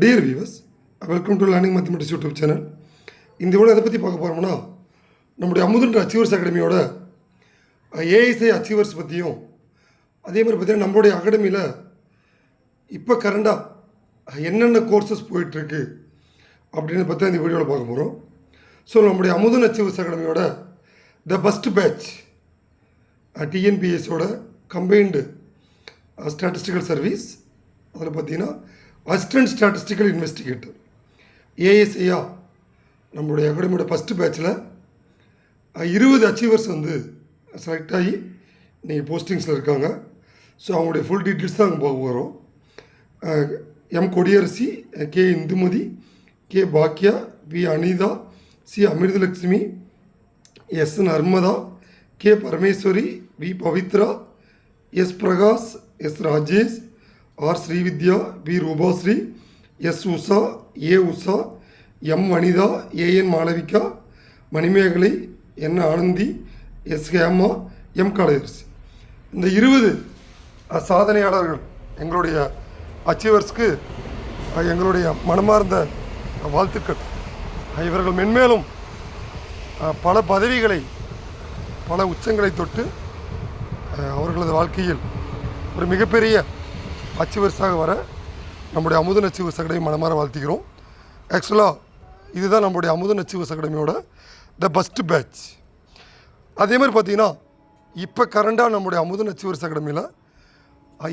Dear viewers, welcome to learning mathematics YouTube channel. இந்த video எதை பற்றி பார்க்க போகிறோம்னா, நம்முடைய அமுதன் அச்சீவர்ஸ் அகாடமியோட ஏஎஸ்ஐ அச்சீவர்ஸ் பற்றியும், அதே மாதிரி பார்த்தீங்கன்னா நம்மளுடைய அகாடமியில் இப்போ கரண்டாக என்னென்ன கோர்சஸ் போயிட்டுருக்கு அப்படின்னு பார்த்தா இந்த வீடியோவில் பார்க்க போகிறோம். ஸோ நம்முடைய அமுதன் அச்சீவர்ஸ் அகாடமியோட த ஃபஸ்ட் பேட்ச் டிஎன்பிஎஸோட கம்பைன்டு ஸ்டாட்டிஸ்டிக்கல் சர்வீஸ், அதில் பார்த்தீங்கன்னா அசிஸ்டன்ட் ஸ்டாட்டிஸ்டிக்கல் இன்வெஸ்டிகேட்டர் ஏஎஸ்ஐயா நம்மளுடைய அகாடமியோட ஃபஸ்ட்டு பேட்சில் 20 அச்சீவர்ஸ் வந்து செலக்ட் ஆகி நீங்கள் போஸ்டிங்ஸில் இருக்காங்க. ஸோ அவங்களுடைய ஃபுல் டீட்டெயில்ஸ் தான் அங்கே போக வரும். M Kodiyarasi, K Indumathi, K பாக்கியா, P Anitha, C Amirthalakshmi, S Narmada, K Parameswari, V Pavithra, S Prakash, S Rajesh, R Srividya, P Rupashri, S Usha, A Usha, M Vanitha, AN Malavika, Manimegalai, N Anandhi, S Hema, M Kalaiyarasi. இந்த 20 சாதனையாளர்கள் எங்களுடைய அச்சீவர்ஸ்க்கு எங்களுடைய மனமார்ந்த வாழ்த்துக்கள். இவர்கள் மென்மேலும் பல பதவிகளை, பல உச்சங்களை தொட்டு அவர்களது வாழ்க்கையில் ஒரு மிகப்பெரிய அச்சீவர்ஸாக வர நம்முடைய அமுதன் அச்சீவர்ஸ் அகாடமி மனமாற வாழ்த்திக்கிறோம். ஆக்சுவலாக இதுதான் நம்முடைய அமுதன் அச்சீவர்ஸ் அகாடமியோட த ஃபஸ்ட்டு பேட்ச். அதே மாதிரி பார்த்திங்கன்னா இப்போ கரண்டாக நம்முடைய அமுதன் அச்சீவர்ஸ் அகாடமியில்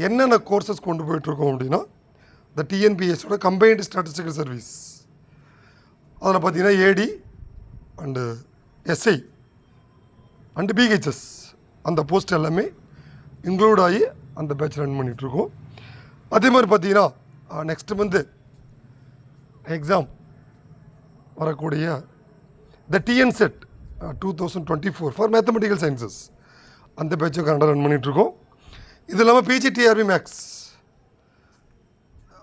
என்னென்ன கோர்சஸ் கொண்டு போயிட்டுருக்கோம் அப்படின்னா, த டிஎன்பிஎஸோட கம்பைன்டு ஸ்டாட்டிஸ்டிக்கல் சர்வீஸ், அதில் பார்த்திங்கன்னா ஏடி அண்டு எஸ்ஐ அண்டு பிஹெச்எஸ் அந்த போஸ்ட் எல்லாமே இன்க்ளூட் ஆகி அந்த பேட்ச் ரன் பண்ணிகிட்ருக்கோம். அதே மாதிரி பார்த்தீங்கன்னா நெக்ஸ்ட் மந்த்து எக்ஸாம் வரக்கூடிய the TN SET 2024 for mathematical sciences அந்த பேட்சும் கரெக்டாக ரன் பண்ணிகிட்ருக்கோம். இது இல்லாமல் பிஜிடிஆர்பி மேக்ஸ்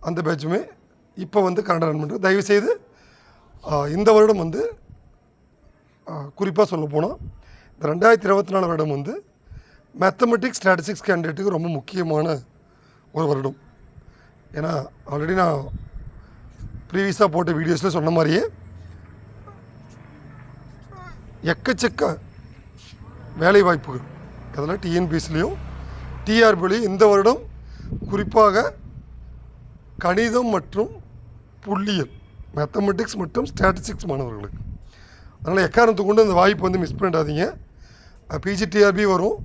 அந்த பேட்சுமே இப்போ வந்து கரெக்டாக ரன் பண்ணுறோம். தயவுசெய்து இந்த வருடம் வந்து குறிப்பாக சொல்ல போனால் இந்த 2024 வருடம் வந்து மேத்தமெட்டிக்ஸ் ஸ்டாட்டிஸ்டிக்ஸ் கேண்டிடேட்டுக்கு ரொம்ப முக்கியமான ஒரு வருடம். ஏன்னா ஆல்ரெடி நான் ப்ரீவியஸாக போட்ட வீடியோஸில் சொன்ன மாதிரியே எக்கச்சக்க வேலை வாய்ப்புகள் அதெல்லாம் டிஎன்பிஎஸ்லேயும் டிஆர்பிலையும் இந்த வருடம் குறிப்பாக கணிதம் மற்றும் புள்ளியியல், மேத்தமெட்டிக்ஸ் மற்றும் ஸ்டாட்டிஸ்டிக்ஸ் மாணவர்களுக்கு. அதனால் எக்காரணத்தை கொண்டு அந்த வாய்ப்பு வந்து மிஸ் பண்ணிடாதீங்க. பிஜிடிஆர்பி வரும்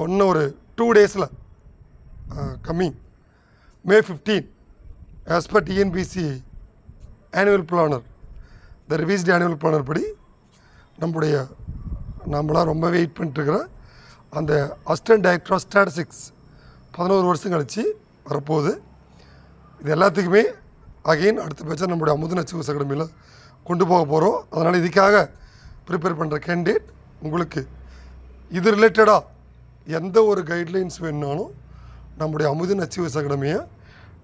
இன்னும் ஒரு 2 டேஸில் coming May 15 as per TNPC annual planner, the revised annual planner படி நம்மளாம் ரொம்ப வெயிட் பண்ணிட்டுருக்கிற அந்த அசிஸ்டன்ட் டைரக்டர் ஆஃப் ஸ்டாட்டிஸ்டிக்ஸ் 11 வருஷம் கழிச்சு வரப்போகுது. இது எல்லாத்துக்குமே அகெயின் அடுத்த பேட்சாக நம்முடைய அமுதன் அச்சீவர்ஸ் அகாடமியில் கொண்டு போக போகிறோம். அதனால் இதுக்காக ப்ரிப்பேர் பண்ணுற கேண்டிடேட் உங்களுக்கு இது ரிலேட்டடாக எந்த ஒரு கைட்லைன்ஸ் வேணுனாலும் நம்முடைய அமுதன் அச்சீவர்ஸ் அகாடமியை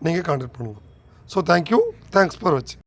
நீங்கள் கான்டாக்ட் பண்ணலாம். ஸோ தேங்க்யூ, தேங்க்ஸ் ஃபார் வாட்சிங்.